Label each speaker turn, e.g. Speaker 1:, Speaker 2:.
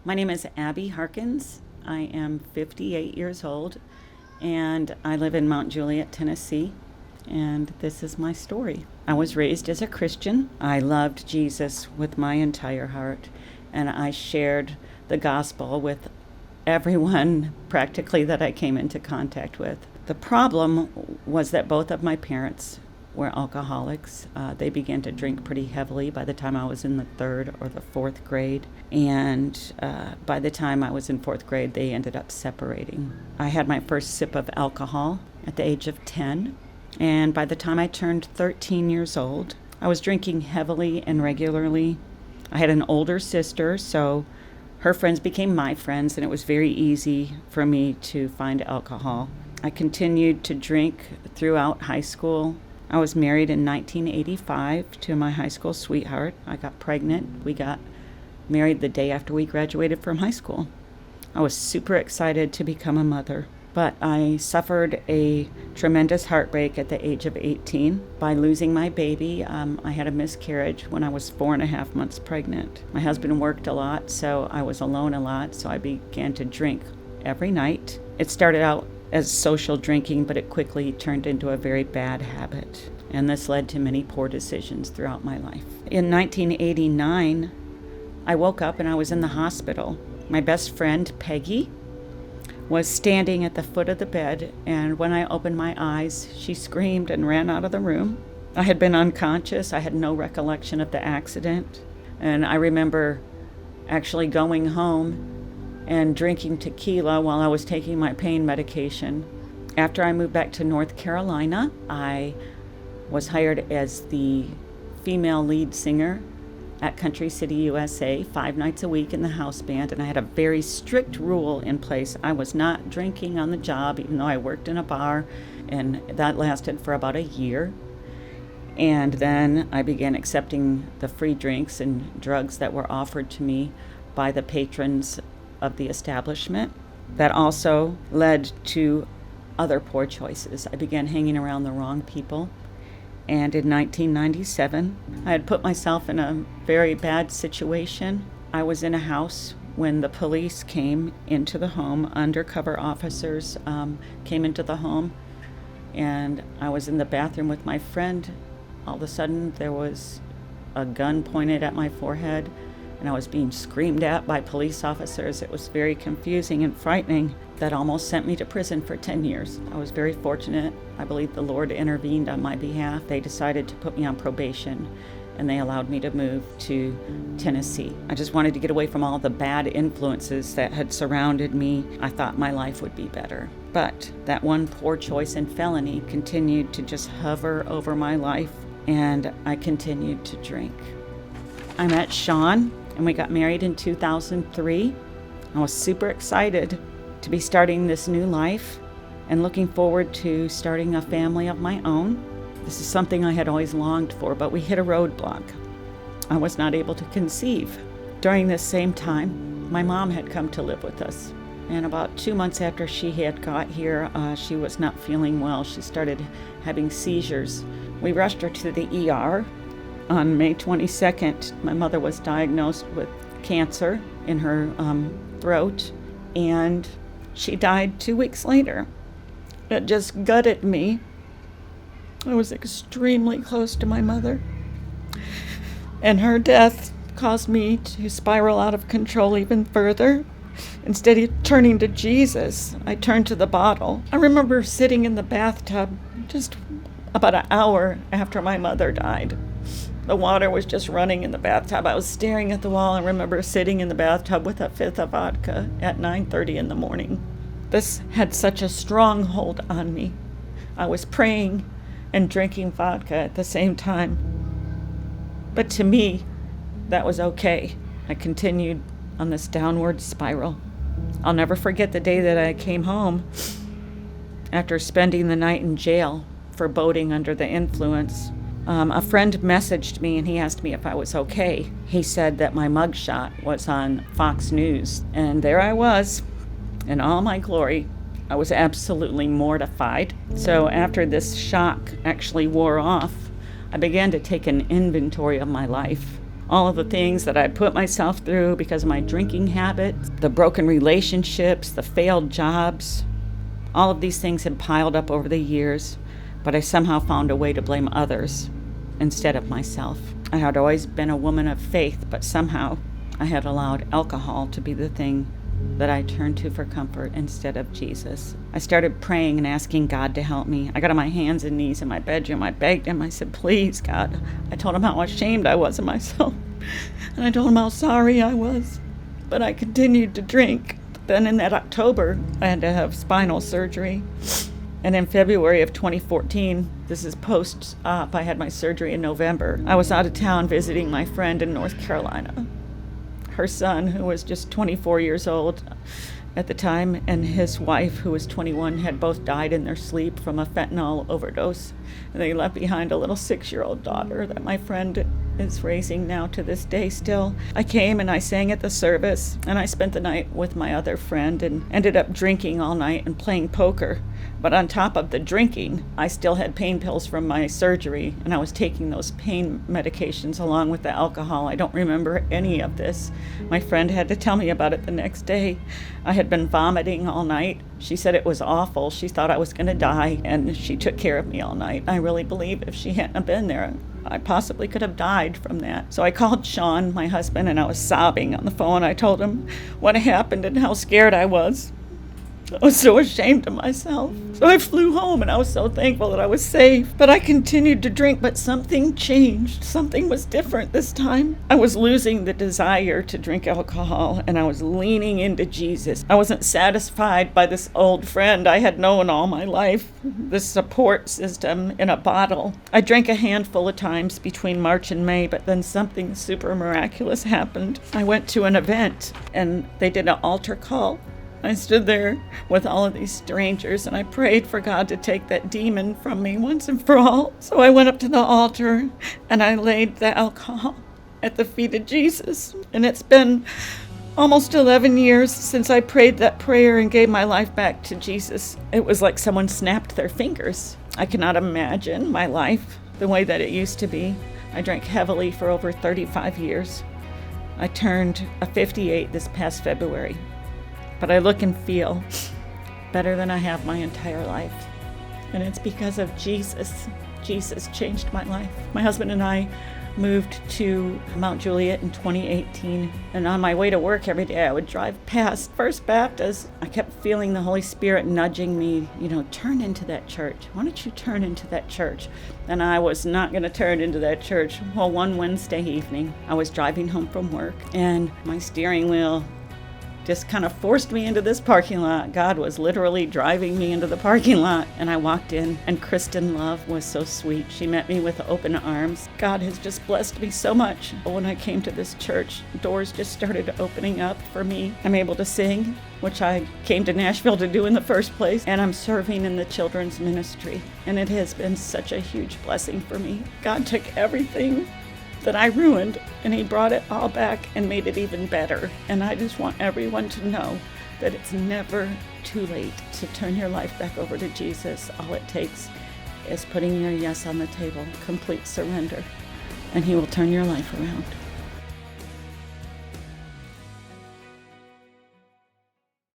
Speaker 1: My name is Abby Harkins. I am 58 years old, and I live in Mount Juliet, Tennessee, and this is my story. I was raised as a Christian. I loved Jesus with my entire heart, and I shared the gospel with everyone practically that I came into contact with. The problem was that both of my parents were alcoholics. They began to drink pretty heavily by the time I was in the third or the fourth grade. And by the time I was in fourth grade, they ended up separating. I had my first sip of alcohol at the age of 10. And by the time I turned 13 years old, I was drinking heavily and regularly. I had an older sister, so her friends became my friends, and it was very easy for me to find alcohol. I continued to drink throughout high school. I was married in 1985 to my high school sweetheart. I got pregnant. We got married the day after we graduated from high school. I was super excited to become a mother, but I suffered a tremendous heartbreak at the age of 18 by losing my baby. I had a miscarriage when I was 4.5 months pregnant. My husband worked a lot, so I was alone a lot, so I began to drink every night. It started out as social drinking, but it quickly turned into a very bad habit. And this led to many poor decisions throughout my life. In 1989, I woke up and I was in the hospital. My best friend, Peggy, was standing at the foot of the bed, and when I opened my eyes, she screamed and ran out of the room. I had been unconscious. I had no recollection of the accident. And I remember actually going home and drinking tequila while I was taking my pain medication. After I moved back to North Carolina, I was hired as the female lead singer at Country City, USA, 5 nights a week in the house band, and I had a very strict rule in place. I was not drinking on the job, even though I worked in a bar, and that lasted for about a year. And then I began accepting the free drinks and drugs that were offered to me by the patrons of the establishment. That also led to other poor choices. I began hanging around the wrong people. And in 1997, I had put myself in a very bad situation. I was in a house when the police came into the home. Undercover officers came into the home, and I was in the bathroom with my friend. All of a sudden, there was a gun pointed at my forehead, and I was being screamed at by police officers. It was very confusing and frightening. That almost sent me to prison for 10 years. I was very fortunate. I believe the Lord intervened on my behalf. They decided to put me on probation, and they allowed me to move to Tennessee. I just wanted to get away from all the bad influences that had surrounded me. I thought my life would be better. But that one poor choice and felony continued to just hover over my life, and I continued to drink. I met Sean, and we got married in 2003. I was super excited to be starting this new life and looking forward to starting a family of my own. This is something I had always longed for, but we hit a roadblock. I was not able to conceive. During this same time, my mom had come to live with us. And about 2 months after she had got here, she was not feeling well. She started having seizures. We rushed her to the ER. On May 22nd, my mother was diagnosed with cancer in her throat, and she died 2 weeks later. It just gutted me. I was extremely close to my mother, and her death caused me to spiral out of control even further. Instead of turning to Jesus, I turned to the bottle. I remember sitting in the bathtub just about an hour after my mother died. The water was just running in the bathtub. I was staring at the wall and remember sitting in the bathtub with a fifth of vodka at 9:30 in the morning. This had such a strong hold on me. I was praying and drinking vodka at the same time. But to me, that was okay. I continued on this downward spiral. I'll never forget the day that I came home after spending the night in jail for boating under the influence. A friend messaged me and he asked me if I was okay. He said that my mugshot was on Fox News, and there I was in all my glory. I was absolutely mortified. So after this shock actually wore off, I began to take an inventory of my life. all of the things that I put myself through because of my drinking habits, the broken relationships, the failed jobs. All of these things had piled up over the years, but I somehow found a way to blame others instead of myself. I had always been a woman of faith, but somehow I had allowed alcohol to be the thing that I turned to for comfort instead of Jesus. I started praying and asking God to help me. I got on my hands and knees in my bedroom. I begged him. I said, please, God. I told him how ashamed I was of myself. And I told him how sorry I was. But I continued to drink. Then in that October, I had to have spinal surgery. And in February of 2014, this is post-op, I had my surgery in November. I was out of town visiting my friend in North Carolina. Her son, who was just 24 years old at the time, and his wife, who was 21, had both died in their sleep from a fentanyl overdose. And they left behind a little 6-year-old daughter that my friend is raising now to this day still. I came and I sang at the service, and I spent the night with my other friend and ended up drinking all night and playing poker. But on top of the drinking, I still had pain pills from my surgery, and I was taking those pain medications along with the alcohol. I don't remember any of this. My friend had to tell me about it the next day. I had been vomiting all night. She said it was awful. She thought I was going to die, and she took care of me all night. I really believe if she hadn't been there, I possibly could have died from that. So I called Sean, my husband, and I was sobbing on the phone. I told him what happened and how scared I was. I was so ashamed of myself. So I flew home, and I was so thankful that I was safe. But I continued to drink, but something changed. Something was different this time. I was losing the desire to drink alcohol, and I was leaning into Jesus. I wasn't satisfied by this old friend I had known all my life, this support system in a bottle. I drank a handful of times between March and May, but then something super miraculous happened. I went to an event, and they did an altar call. I stood there with all of these strangers, and I prayed for God to take that demon from me once and for all. So I went up to the altar, and I laid the alcohol at the feet of Jesus. And it's been almost 11 years since I prayed that prayer and gave my life back to Jesus. It was like someone snapped their fingers. I cannot imagine my life the way that it used to be. I drank heavily for over 35 years. I turned 58 this past February. But I look and feel better than I have my entire life. And it's because of Jesus. Jesus changed my life. My husband and I moved to Mount Juliet in 2018. And on my way to work every day, I would drive past First Baptist. I kept feeling the Holy Spirit nudging me, turn into that church. Why don't you turn into that church? And I was not going to turn into that church. Well, one Wednesday evening, I was driving home from work, and my steering wheel just kind of forced me into this parking lot. God was literally driving me into the parking lot, and I walked in, and Kristen Love was so sweet. She met me with open arms. God has just blessed me so much. When I came to this church, doors just started opening up for me. I'm able to sing, which I came to Nashville to do in the first place, and I'm serving in the children's ministry, and it has been such a huge blessing for me. God took everything that I ruined, and he brought it all back and made it even better. And I just want everyone to know that it's never too late to turn your life back over to Jesus. All it takes is putting your yes on the table, complete surrender, and he will turn your life around.